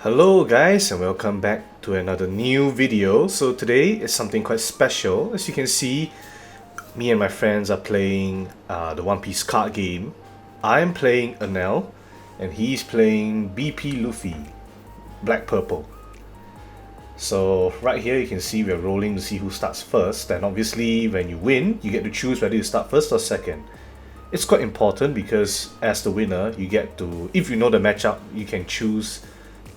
Hello guys and welcome back to another new video. So today is something quite special. As you can see, me and my friends are playing the One Piece card game. I'm playing Enel and he's playing BP Luffy, black purple. So right here you can see we're rolling to see who starts first, and obviously when you win you get to choose whether you start first or second. It's quite important because as the winner you get to, if you know the matchup, you can choose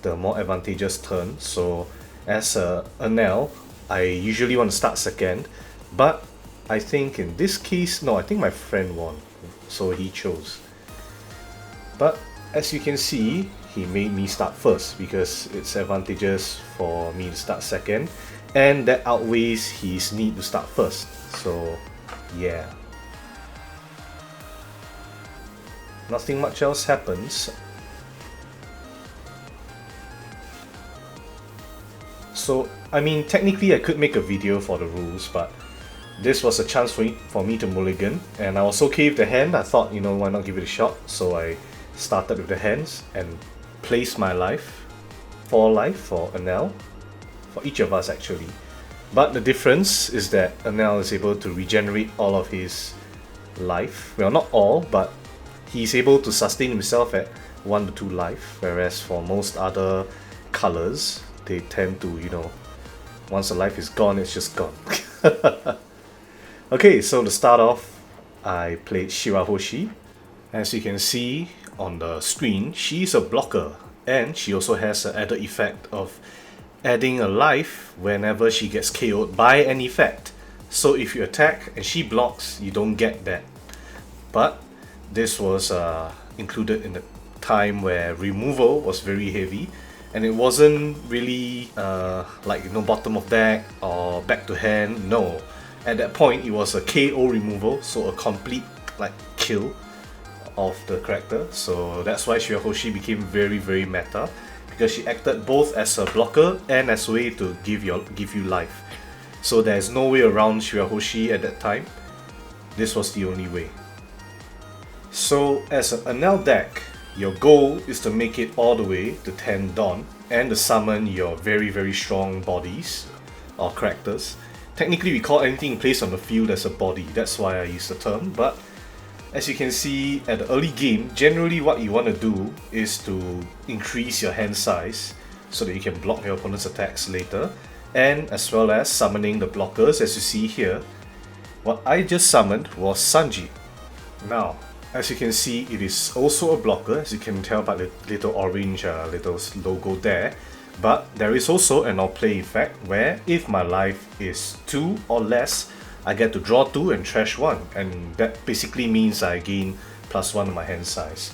the more advantageous turn. So as a Enel, I usually want to start second, but I think in this case, no, I think my friend won, so he chose. But as you can see, he made me start first because it's advantageous for me to start second, and that outweighs his need to start first. So yeah, nothing much else happens. So, I mean, technically I could make a video for the rules, but this was a chance for me to mulligan, and I was okay with the hand. I thought, you know, why not give it a shot? So I started with the hands and placed my life, 4 life for Enel, for each of us actually. But the difference is that Enel is able to regenerate all of his life. Well, not all, but he's able to sustain himself at 1 to 2 life, whereas for most other colors, they tend to, you know, once a life is gone, it's just gone. Okay, so to start off, I played Shirahoshi. As you can see on the screen, she's a blocker, and she also has an added effect of adding a life whenever she gets KO'd by an effect. So if you attack and she blocks, you don't get that. But this was included in the time where removal was very heavy, and it wasn't really like, you know, bottom of deck or back to hand. No, at that point it was a KO removal, so a complete like kill of the character. So that's why Shirahoshi became very meta, because she acted both as a blocker and as a way to give you life. So there's no way around Shirahoshi at that time. This was the only way. So as an Enel deck, your goal is to make it all the way to 10 Dawn and to summon your very strong bodies or characters. Technically we call anything placed on the field as a body, that's why I use the term, but as you can see at the early game, generally what you want to do is to increase your hand size so that you can block your opponent's attacks later, and as well as summoning the blockers. As you see here, what I just summoned was Sanji. Now, as you can see, it is also a blocker, as you can tell by the little orange little logo there. But there is also an outplay effect where if my life is 2 or less, I get to draw 2 and trash 1, and that basically means I gain +1 on my hand size.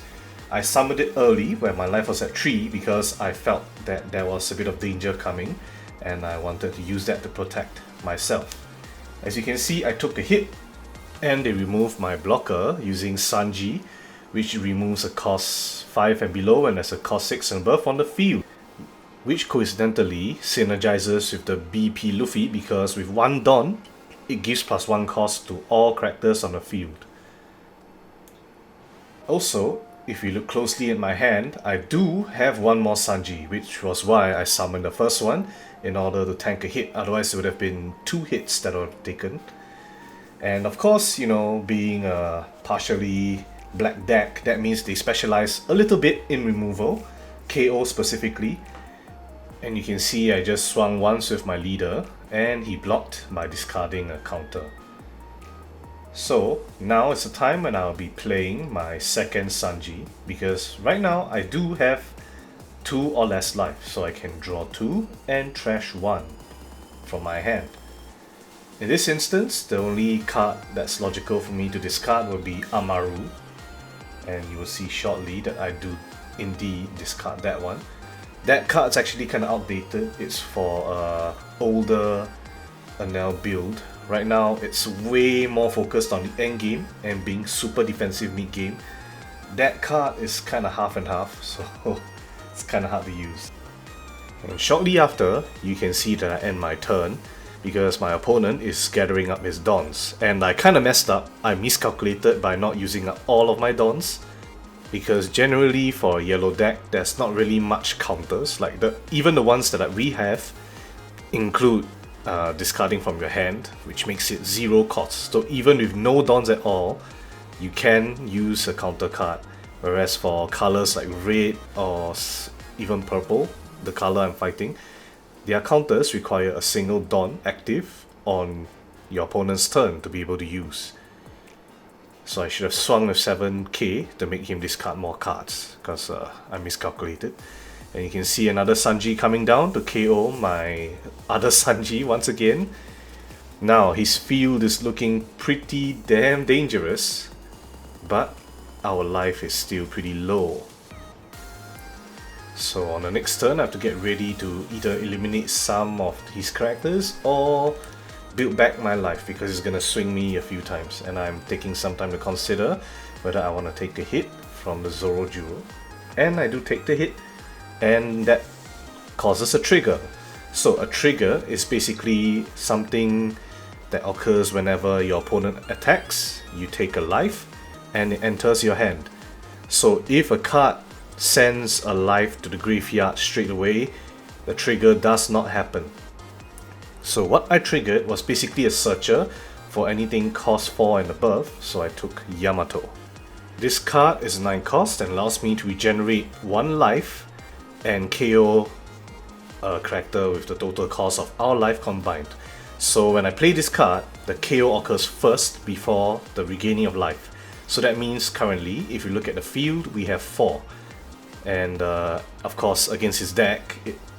I summoned it early when my life was at 3 because I felt that there was a bit of danger coming and I wanted to use that to protect myself. As you can see, I took a hit, and they removed my blocker using Sanji, which removes a cost 5 and below and there's a cost 6 and above on the field, which coincidentally synergizes with the BP Luffy because with 1 Dawn, it gives +1 cost to all characters on the field. Also, if you look closely at my hand, I do have 1 more Sanji, which was why I summoned the first one in order to tank a hit. Otherwise it would have been 2 hits that I would have taken. And of course, you know, being a partially black deck, that means they specialize a little bit in removal, KO specifically. And you can see I just swung once with my leader, and he blocked by discarding a counter. So now it's the time when I'll be playing my second Sanji, because right now I do have 2 or less life, so I can draw 2 and trash 1 from my hand. In this instance, the only card that's logical for me to discard will be Amaru, and you will see shortly that I do indeed discard that one. That card's actually kind of outdated. It's for older Enel build. Right now it's way more focused on the end game and being super defensive mid game. That card is kind of half and half, so it's kind of hard to use. And shortly after, you can see that I end my turn, because my opponent is gathering up his Dons, and I kind of messed up. I miscalculated by not using up all of my Dons, because generally for a yellow deck there's not really much counters. Like even the ones that we have include discarding from your hand, which makes it 0 cost. So even with no dons at all, you can use a counter card. Whereas for colors like red or even purple, the color I'm fighting, their counters require a single don active on your opponent's turn to be able to use. So I should have swung with 7k to make him discard more cards, because I miscalculated. And you can see another Sanji coming down to KO my other Sanji once again. Now his field is looking pretty damn dangerous, but our life is still pretty low. So on the next turn I have to get ready to either eliminate some of his characters or build back my life, because it's gonna swing me a few times, and I'm taking some time to consider whether I want to take a hit from the Zoro Jewel. And I do take the hit, and that causes a trigger. So a trigger is basically something that occurs whenever your opponent attacks, you take a life, and it enters your hand. So if a card sends a life to the graveyard straight away, the trigger does not happen. So what I triggered was basically a searcher for anything cost 4 and above, so I took Yamato. This card is 9 cost and allows me to regenerate 1 life and KO a character with the total cost of our life combined. So when I play this card, the KO occurs first before the regaining of life. So that means currently, if you look at the field, we have 4. And of course against his deck,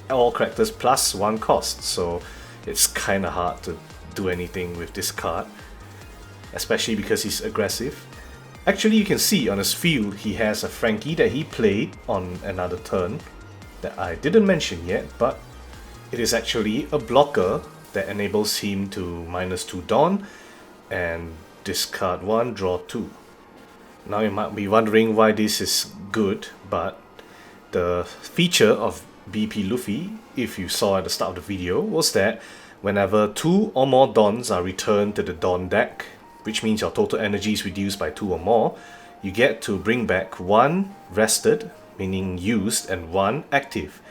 all characters plus 1 cost, so it's kinda hard to do anything with this card, especially because he's aggressive. Actually, you can see on his field he has a Frankie that he played on another turn that I didn't mention yet, but it is actually a blocker that enables him to -2 Dawn and discard 1, draw 2. Now you might be wondering why this is good, but the feature of BP Luffy, if you saw at the start of the video, was that whenever 2 or more Dons are returned to the Don deck, which means your total energy is reduced by 2 or more, you get to bring back 1 rested, meaning used, and 1 active.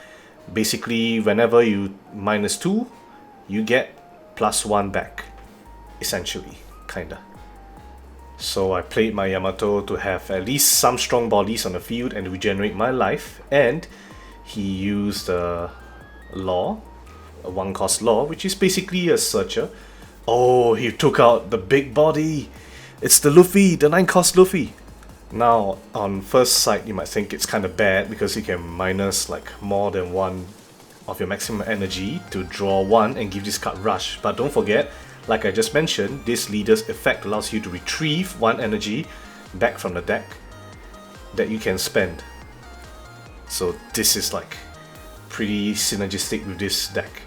Basically, whenever you -2, you get +1 back, essentially, kinda. So I played my Yamato to have at least some strong bodies on the field and regenerate my life, and he used a 1-cost law, which is basically a searcher. Oh, he took out the big body! It's the Luffy, the 9-cost Luffy! Now, on first sight, you might think it's kind of bad because you can minus like more than 1 of your maximum energy to draw 1 and give this card rush. But don't forget, like I just mentioned, this leader's effect allows you to retrieve 1 energy back from the deck that you can spend. So this is like pretty synergistic with this deck.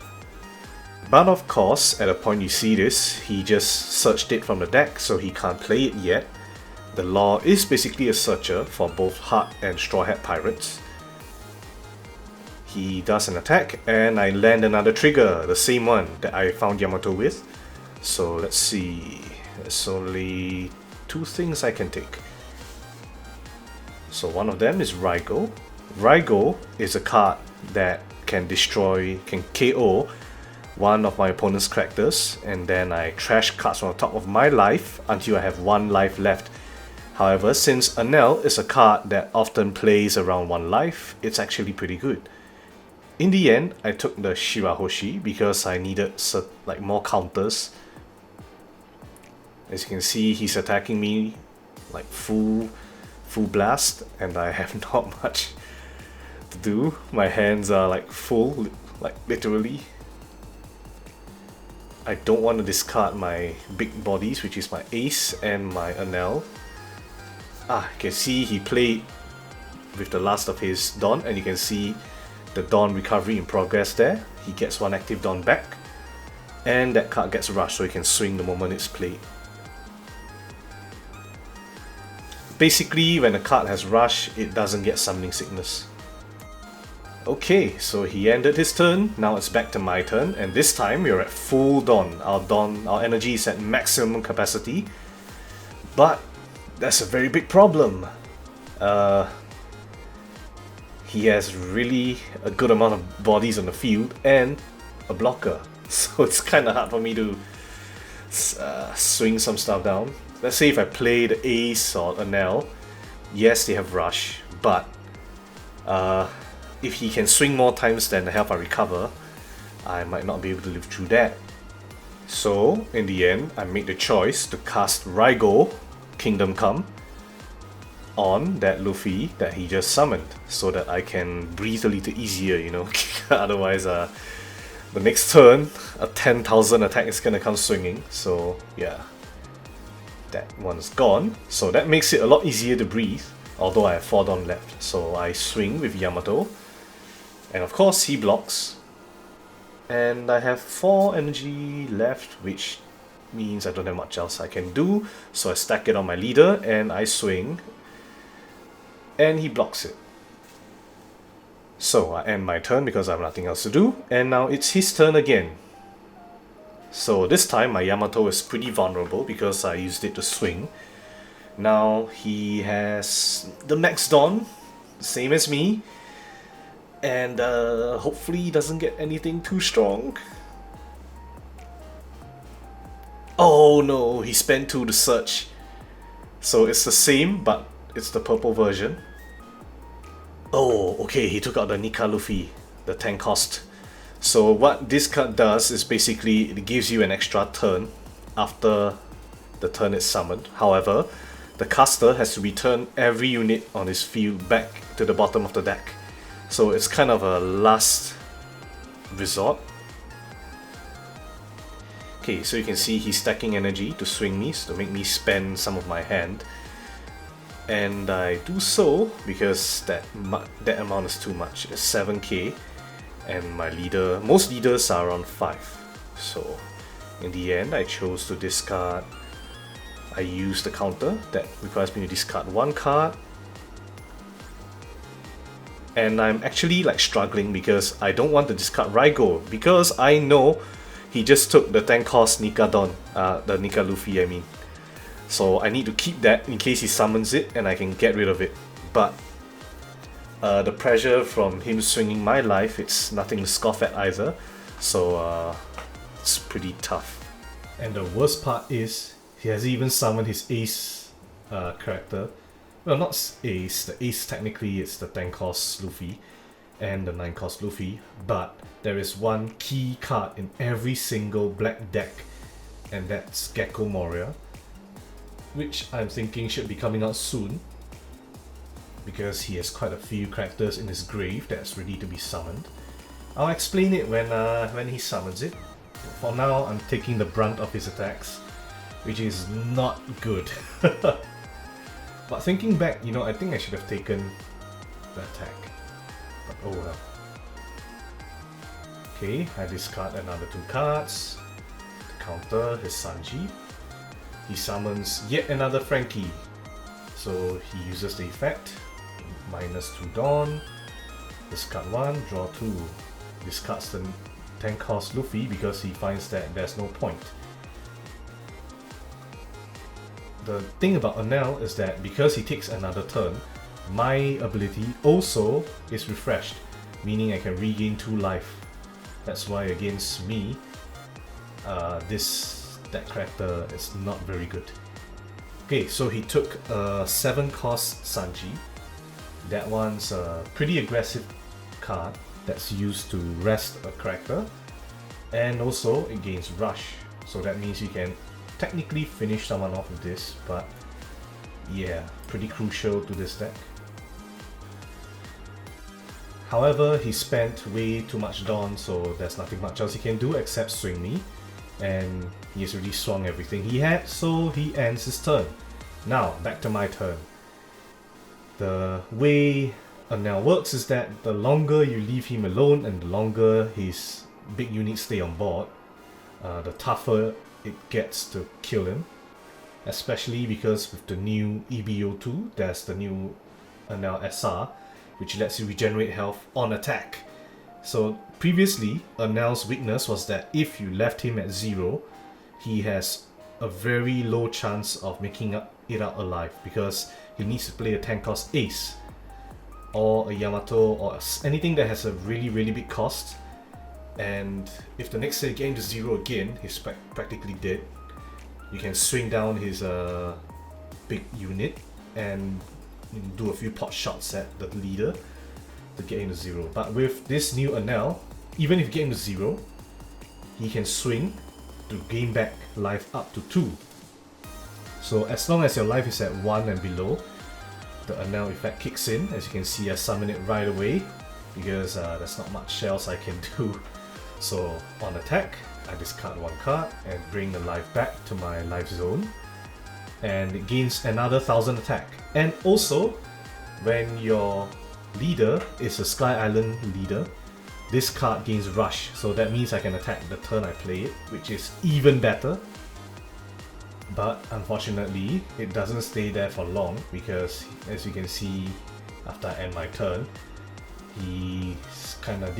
But of course, at a point you see this, he just searched it from the deck, so he can't play it yet. The law is basically a searcher for both Heart and Straw Hat Pirates. He does an attack, and I land another trigger, the same one that I found Yamato with. So let's see, there's only 2 things I can take. So one of them is Raigo. Raigo is a card that can KO one of my opponent's characters, and then I trash cards on the top of my life until I have 1 life left. However, since Enel is a card that often plays around 1 life, it's actually pretty good. In the end, I took the Shirahoshi because I needed like more counters. As you can see, he's attacking me like full blast, and I have not much to do. My hands are like full, like literally. I don't want to discard my big bodies, which is my Ace and my Enel. You can see he played with the last of his Dawn, and you can see the Dawn recovery in progress there. He gets 1 active Dawn back, and that card gets rushed, so he can swing the moment it's played. Basically, when a card has rush, it doesn't get summoning sickness. Okay, so he ended his turn, now it's back to my turn, and this time we're at full Dawn. Our energy is at maximum capacity, but that's a very big problem. he has really a good amount of bodies on the field and a blocker. So it's kind of hard for me to swing some stuff down. Let's say if I play the Ace or Enel, yes, they have Rush, but if he can swing more times than the health I recover, I might not be able to live through that. So, in the end, I made the choice to cast Raigo, Kingdom Come, on that Luffy that he just summoned, so that I can breathe a little easier, you know. Otherwise, the next turn, a 10,000 attack is gonna come swinging, so yeah. That one's gone, so that makes it a lot easier to breathe, although I have 4 Dawn left. So I swing with Yamato, and of course he blocks. And I have 4 energy left, which means I don't have much else I can do. So I stack it on my leader and I swing. And he blocks it. So I end my turn because I have nothing else to do. And now it's his turn again. So this time my Yamato is pretty vulnerable because I used it to swing. Now he has the Max Dawn, same as me. And hopefully he doesn't get anything too strong. Oh no, he spent 2 to search. So it's the same, but it's the purple version. Oh, okay, he took out the Nika Luffy, the 10 cost. So what this card does is basically it gives you an extra turn after the turn is summoned. However, the caster has to return every unit on his field back to the bottom of the deck. So it's kind of a last resort. Okay, so you can see he's stacking energy to swing me, so to make me spend some of my hand. And I do so because that amount is too much. It's 7k, and my leader, most leaders are around 5. So in the end, I chose to discard. I use the counter that requires me to discard 1 card. And I'm actually like struggling because I don't want to discard Raigo because I know he just took the 10 cost Nika Don, the Nika Luffy I mean. So I need to keep that in case he summons it and I can get rid of it. But the pressure from him swinging my life, it's nothing to scoff at either. So it's pretty tough. And the worst part is he has even summoned his Ace character. Well, not Ace. The Ace technically is the 10 cost Luffy and the 9 cost Luffy, but there is one key card in every single black deck, and that's Gecko Moria, which I'm thinking should be coming out soon because he has quite a few characters in his grave that's ready to be summoned. I'll explain it when he summons it. For now, I'm taking the brunt of his attacks, which is not good. But thinking back, you know, I think I should have taken the attack. But oh well. Okay, I discard another 2 cards. To counter his Sanji. He summons yet another Frankie. So he uses the effect. Minus 2 Dawn. Discard 1, draw 2. Discards the 10 cost Luffy because he finds that there's no point. The thing about Enel is that because he takes another turn, my ability also is refreshed, meaning I can regain 2 life. That's why against me, that character is not very good. Okay, so he took a 7 cost Sanji. That one's a pretty aggressive card that's used to rest a character, and also it gains Rush. So that means you can technically finish someone off with this, but yeah, pretty crucial to this deck. However, he spent way too much Dawn, so there's nothing much else he can do except swing me, and he has already swung everything he had, so he ends his turn. Now, back to my turn. The way Enel works is that the longer you leave him alone and the longer his big units stay on board, the tougher it gets to kill him, especially because with the new EBO2, there's the new Enel SR, which lets you regenerate health on attack. So previously, Enel's weakness was that if you left him at 0, he has a very low chance of making it out alive because he needs to play a 10 cost Ace, or a Yamato, or anything that has a really big cost. And if the next turn get into 0 again, he's practically dead. You can swing down his big unit and do a few pot shots at the leader to get into 0. But with this new Enel, even if you get into 0, he can swing to gain back life up to 2. So as long as your life is at 1 and below, the Enel effect kicks in. As you can see, I summon it right away because there's not much else I can do. So on attack, I discard 1 card and bring the life back to my life zone, and it gains another 1000 attack. And also, when your leader is a Sky Island leader, this card gains rush, so that means I can attack the turn I play it, which is even better. But unfortunately, it doesn't stay there for long because, as you can see, after I end my turn, he's kind of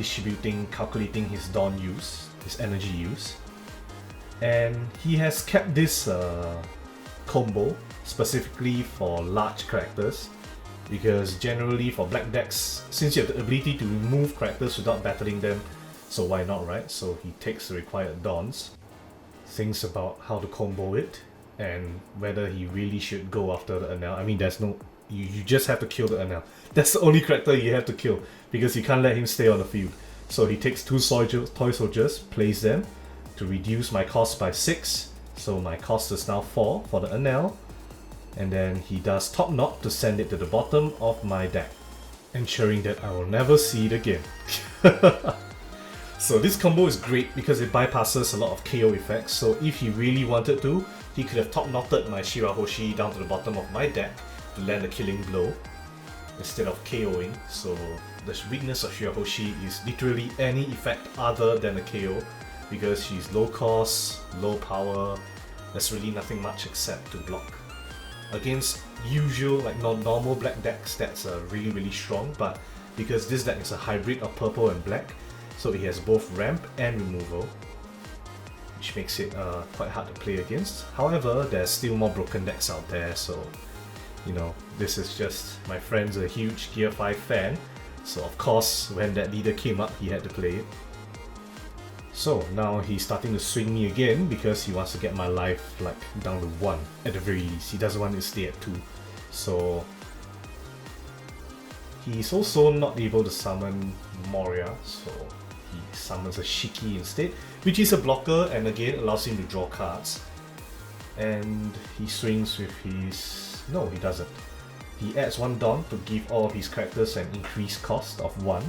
calculating his Dawn use, his energy use. And he has kept this combo specifically for large characters, because generally for black decks, since you have the ability to remove characters without battling them, so why not, right? So he takes the required Dawns, thinks about how to combo it, and whether he really should go after the Enel. I mean, there's no... You just have to kill the Enel. That's the only character you have to kill, because you can't let him stay on the field. So he takes 2 toy soldiers, plays them to reduce my cost by 6. So my cost is now 4 for the Enel. And then he does Top Knot to send it to the bottom of my deck, ensuring that I will never see it again. So this combo is great because it bypasses a lot of KO effects. So if he really wanted to, he could have Top Knotted my Shirahoshi down to the bottom of my deck to land a killing blow instead of KOing. So the weakness of Shirahoshi is literally any effect other than a KO, because she's low cost, low power. There's really nothing much except to block. Against usual, like normal black decks, that's really strong, but because this deck is a hybrid of purple and black, so it has both ramp and removal, which makes it quite hard to play against. However, there's still more broken decks out there, so you know, this is just, my friend's a huge Gear 5 fan, so of course when that leader came up, he had to play it. So now he's starting to swing me again because he wants to get my life like down to 1 at the very least. He doesn't want it to stay at 2. So he's also not able to summon Moria, so he summons a Shiki instead, which is a blocker and again allows him to draw cards. And he swings with his... no, he doesn't. He adds 1 Dawn to give all of his characters an increased cost of 1.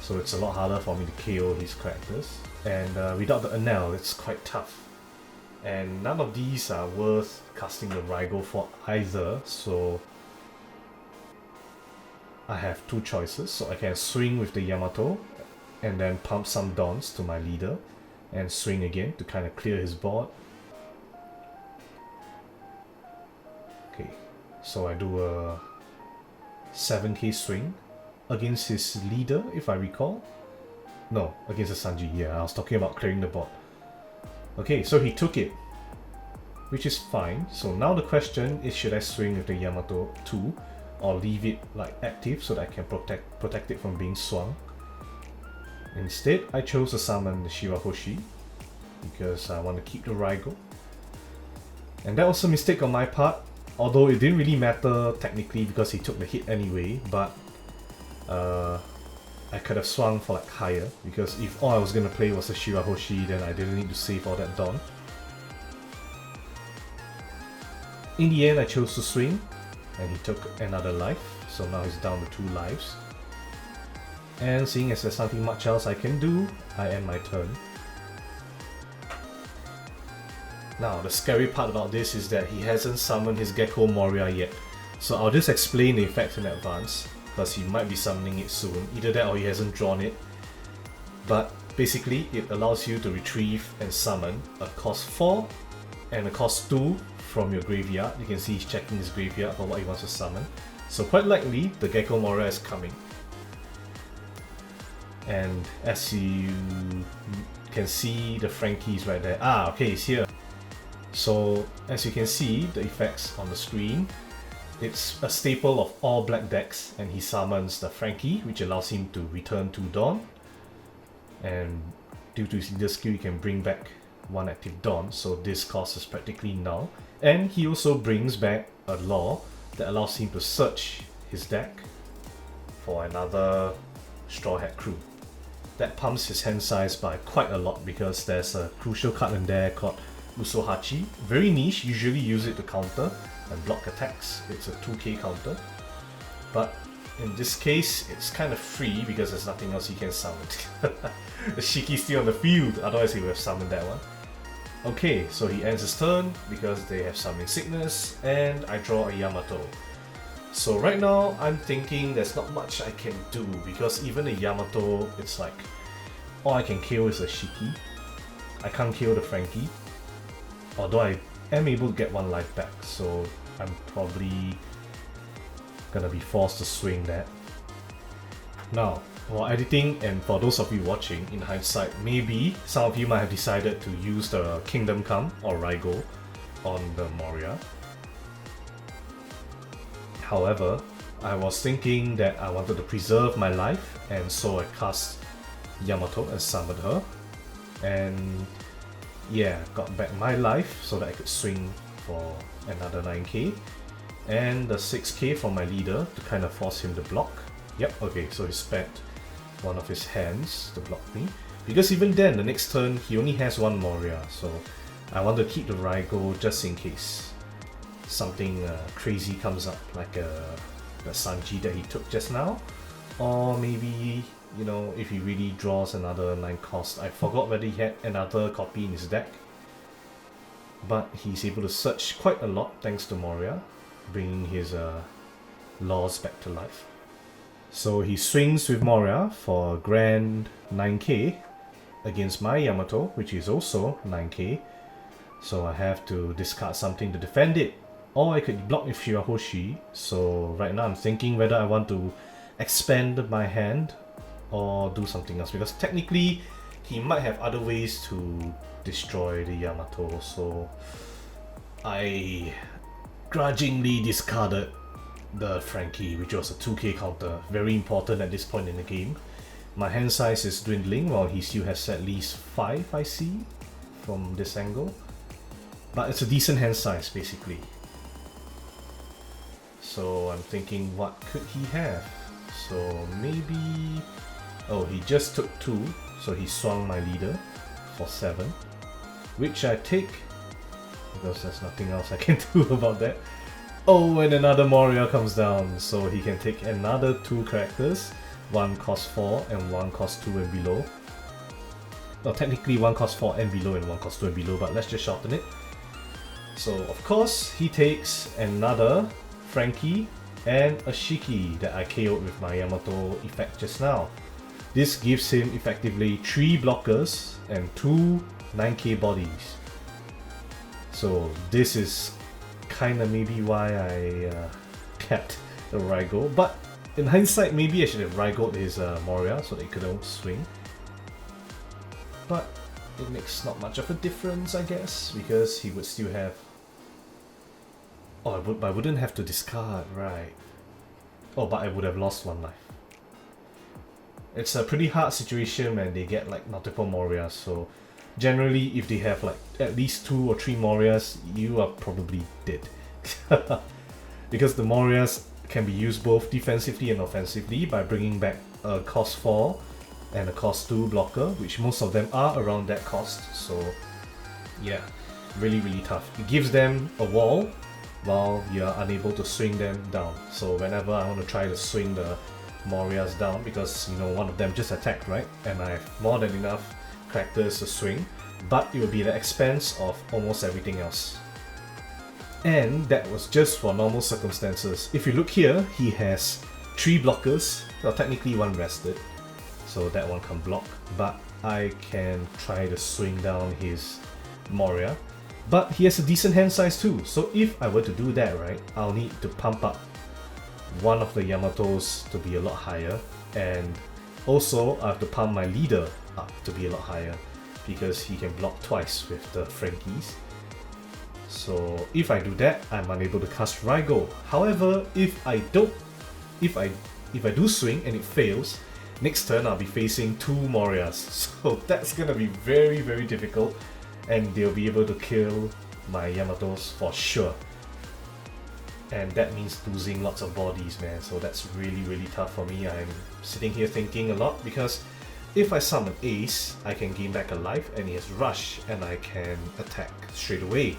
So it's a lot harder for me to KO his characters. And without the Enel, it's quite tough. And none of these are worth casting the Raigo for either, so I have 2 choices. So I can swing with the Yamato and then pump some Dawns to my leader and swing again to kind of clear his board. Okay, so I do a 7k swing against his leader, if I recall. No, against the Sanji, yeah, I was talking about clearing the board. Okay, so he took it, which is fine. So now the question is, should I swing with the Yamato too, or leave it like active so that I can protect it from being swung? Instead, I chose to summon the Shirahoshi because I want to keep the Raigo. And that was a mistake on my part, although it didn't really matter technically because he took the hit anyway, but I could have swung for like higher, because if all I was going to play was a Shirahoshi, then I didn't need to save all that Dawn. In the end, I chose to swing, and he took another life, so now he's down to 2 lives. And seeing as there's nothing much else I can do, I end my turn. Now, the scary part about this is that he hasn't summoned his Gecko Moria yet, so I'll just explain the effect in advance, because he might be summoning it soon. Either that or he hasn't drawn it. But basically, it allows you to retrieve and summon a cost 4 and a cost 2 from your graveyard. You can see he's checking his graveyard for what he wants to summon. So quite likely, the Gecko Moria is coming. And as you can see, the Frankie's right there. Ah, okay, he's here. So as you can see, the effects on the screen, it's a staple of all black decks, and he summons the Frankie, which allows him to return to Dawn. And due to his leader skill, he can bring back one active Dawn, so this cost is practically null. And he also brings back a law that allows him to search his deck for another Straw Hat Crew. That pumps his hand size by quite a lot because there's a crucial card in there called Usohachi. Very niche, usually use it to counter and block attacks. It's a 2k counter. But in this case, it's kind of free because there's nothing else he can summon. The Shiki's still on the field, otherwise he would have summoned that one. Okay, so he ends his turn because they have Summoning Sickness, and I draw a Yamato. So right now, I'm thinking there's not much I can do because even a Yamato, it's like all I can kill is a Shiki. I can't kill the Frankie, although I am able to get one life back, so I'm probably gonna be forced to swing that. Now, while editing, and for those of you watching, in hindsight, maybe some of you might have decided to use the Kingdom Come or Raigo on the Moria. However, I was thinking that I wanted to preserve my life, and so I cast Yamato and summoned her. And yeah, got back my life so that I could swing for another 9k. And the 6k from my leader to kind of force him to block. Yep, okay, so he spent one of his hands to block me. Because even then, the next turn, he only has one Moria, so I want to keep the Raigo just in case something crazy comes up, like the Sanji that he took just now. Or maybe, you know, if he really draws another 9 cost. I forgot whether he had another copy in his deck. But he's able to search quite a lot thanks to Moria, bringing his laws back to life. So he swings with Moria for a grand 9k against my Yamato, which is also 9k. So I have to discard something to defend it. Or I could block with Shirahoshi. So right now I'm thinking whether I want to expand my hand or do something else, because technically he might have other ways to destroy the Yamato. So I grudgingly discarded the Frankie, which was a 2k counter, very important at this point in the game. My hand size is dwindling while he still has at least 5, I see, from this angle. But it's a decent hand size basically. So I'm thinking, what could he have? So maybe... oh, he just took 2, so he swung my leader for 7, which I take because there's nothing else I can do about that. Oh, and another Moria comes down, so he can take another 2 characters. One cost 4 and one cost 2 and below. Well, technically one cost 4 and below and one cost 2 and below, but let's just shorten it. So of course he takes another Frankie and a Shiki that I KO'd with my Yamato effect just now. This gives him effectively 3 blockers and 2 9k bodies. So this is kinda maybe why I kept the Raigo, but in hindsight maybe I should have Raigo'd his Moria so that he couldn't swing. But it makes not much of a difference, I guess, because he would still have... oh, I wouldn't have to discard, right? Oh, but I would have lost 1 life. It's a pretty hard situation when they get like multiple Morias, so generally if they have like at least 2 or 3 Morias, you are probably dead. Because the Morias can be used both defensively and offensively by bringing back a cost 4 and a cost 2 blocker, which most of them are around that cost, so yeah, really tough. It gives them a wall while you are unable to swing them down. So whenever I want to try to swing the Morias down, because you know one of them just attacked, right? And I have more than enough characters to swing, but it will be at the expense of almost everything else. And that was just for normal circumstances. If you look here, he has 3 blockers, well technically 1 rested, so that one can block, but I can try to swing down his Moria. But he has a decent hand size too, so if I were to do that, right, I'll need to pump up one of the Yamatos to be a lot higher, and also I have to pump my leader up to be a lot higher because he can block twice with the Frankies. So if I do that, I'm unable to cast Raigo. However, if I do swing and it fails, next turn I'll be facing 2 Morias. So that's gonna be very, very difficult, and they'll be able to kill my Yamatos for sure. And that means losing lots of bodies, man. So that's really, really tough for me. I'm sitting here thinking a lot, because if I summon Ace, I can gain back a life and he has Rush and I can attack straight away.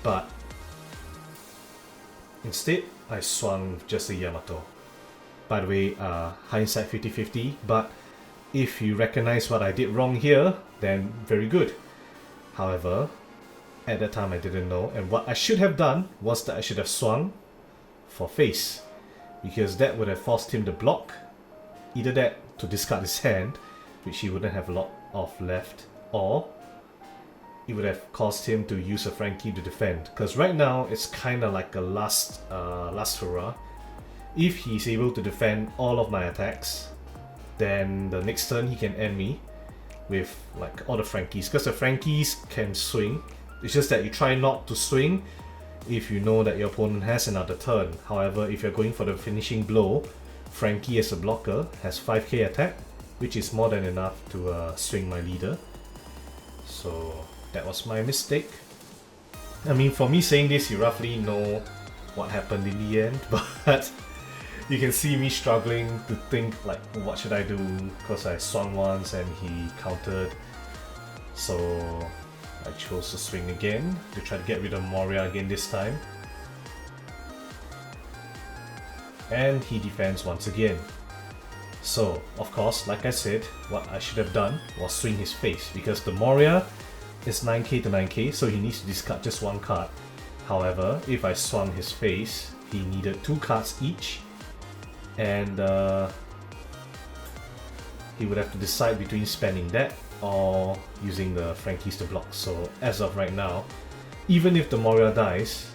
But instead, I swung just a Yamato. By the way, hindsight 50-50, but if you recognize what I did wrong here, then very good. However, at that time I didn't know, and what I should have done was that I should have swung for face, because that would have forced him to block. Either that to discard his hand, which he wouldn't have a lot of left, or it would have caused him to use a Frankie to defend. Because right now it's kind of like a last hurrah. If he's able to defend all of my attacks, then the next turn he can end me with like all the Frankies, because the Frankies can swing. It's just that you try not to swing if you know that your opponent has another turn. However, if you're going for the finishing blow, Frankie as a blocker has 5k attack, which is more than enough to swing my leader. So that was my mistake. I mean, for me saying this, you roughly know what happened in the end, but you can see me struggling to think like, what should I do, because I swung once and he countered. So I chose to swing again to try to get rid of Moria again this time. And he defends once again. So, of course, like I said, what I should have done was swing his face, because the Moria is 9k to 9k, so he needs to discard just 1 card. However, if I swung his face, he needed 2 cards each, and he would have to decide between spending that or using the Frankies to block. So as of right now, even if the Moria dies,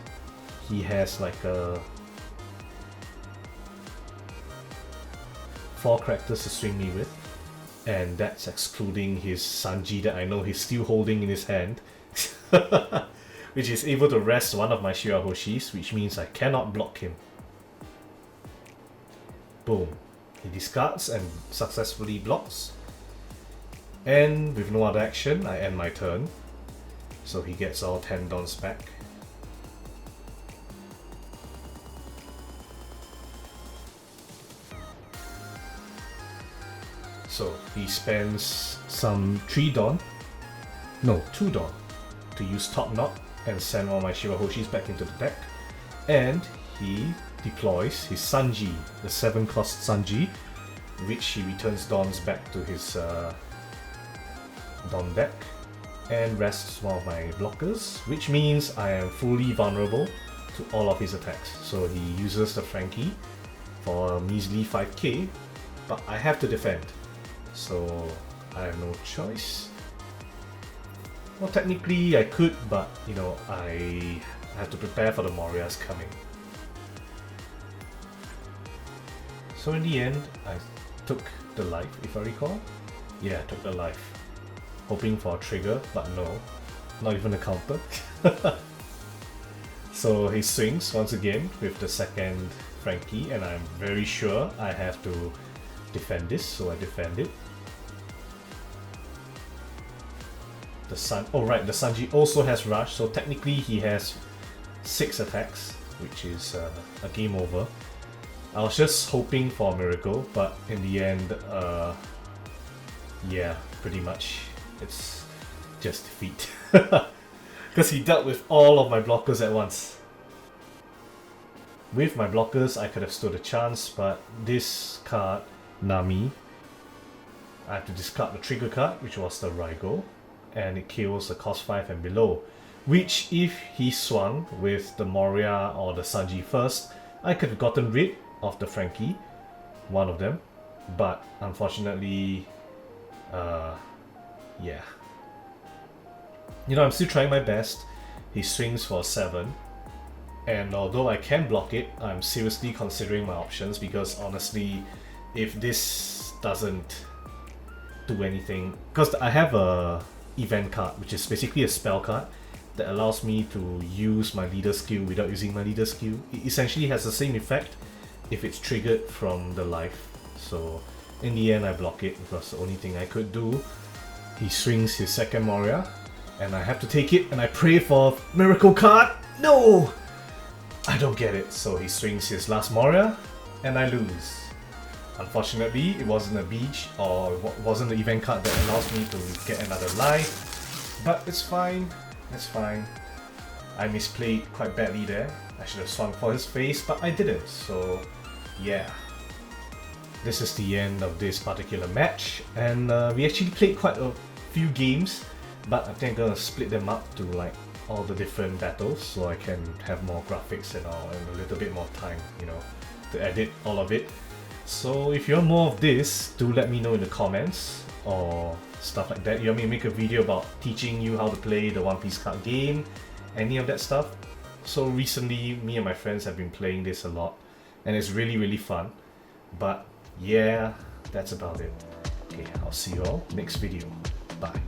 he has like 4 characters to swing me with, and that's excluding his Sanji that I know he's still holding in his hand, which is able to rest one of my Shirahoshis, which means I cannot block him. Boom. He discards and successfully blocks. And with no other action, I end my turn. So he gets all 10 dons back. So he spends some 2 Don to use Top Knot and send all my Shirahoshis back into the deck. And he deploys his Sanji, the 7-cost Sanji, which he returns Dons back to his Don deck and rests one of my blockers, which means I am fully vulnerable to all of his attacks. So he uses the Frankie for a measly 5k, but I have to defend. So I have no choice. Well, technically I could, but you know, I have to prepare for the Morias coming. So in the end, I took the life, if I recall. Yeah, I took the life. Hoping for a trigger, but no. Not even a counter. So he swings once again with the second Frankie, and I'm very sure I have to defend this, so I defend it. The Sanji also has Rush, so technically he has 6 attacks, which is a game over. I was just hoping for a miracle, but in the end, yeah, pretty much it's just defeat. Because he dealt with all of my blockers at once. With my blockers, I could have stood a chance, but this card, Nami, I have to discard the trigger card, which was the Raigo, and it kills the cost 5 and below. Which, if he swung with the Moria or the Sanji first, I could have gotten rid of the Frankie, one of them, but unfortunately, yeah. You know, I'm still trying my best. He swings for 7, and although I can block it, I'm seriously considering my options, because honestly, if this doesn't do anything, because I have a event card, which is basically a spell card. that allows me to use my leader skill without using my leader skill. It essentially has the same effect if it's triggered from the life. So in the end I block it because the only thing I could do. He swings his second Moria and I have to take it and I pray for a miracle card. No! I don't get it. So he swings his last Moria and I lose. Unfortunately, it wasn't a beach or wasn't the event card that allows me to get another life. But it's fine. It's fine. I misplayed quite badly there. I should have swung for his face, but I didn't. So yeah. This is the end of this particular match. And we actually played quite a few games. But I think I'm gonna split them up to like all the different battles so I can have more graphics and all and a little bit more time, you know, to edit all of it. So if you want more of this, do let me know in the comments or stuff like that. You want me to make a video about teaching you how to play the One Piece card game, any of that stuff? So recently, me and my friends have been playing this a lot and it's really fun. But yeah, that's about it. Okay, I'll see you all next video. Bye.